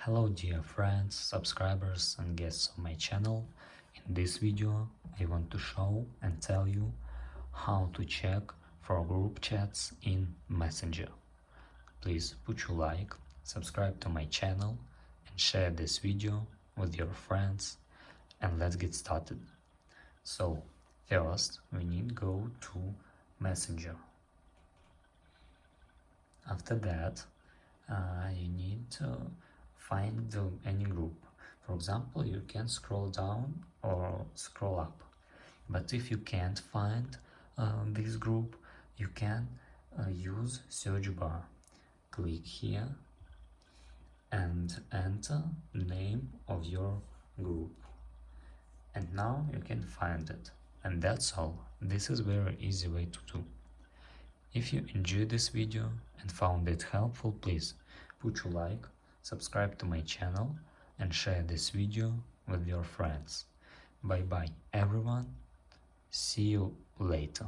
Hello dear friends, subscribers and guests of my channel. In this video I want to show and tell you how to check for group chats in Messenger. Please put your like, subscribe to my channel and share this video with your friends, and let's get started. So first we need to go to Messenger. After that you need to find any group. For example, you can scroll down or scroll up, but if you can't find this group, you can use search bar. Click here and enter the name of your group, and now you can find it. And that's all. This is very easy way to do. If you enjoyed this video and found it helpful, please put your like, subscribe to my channel and share this video with your friends. Bye bye everyone, see you later.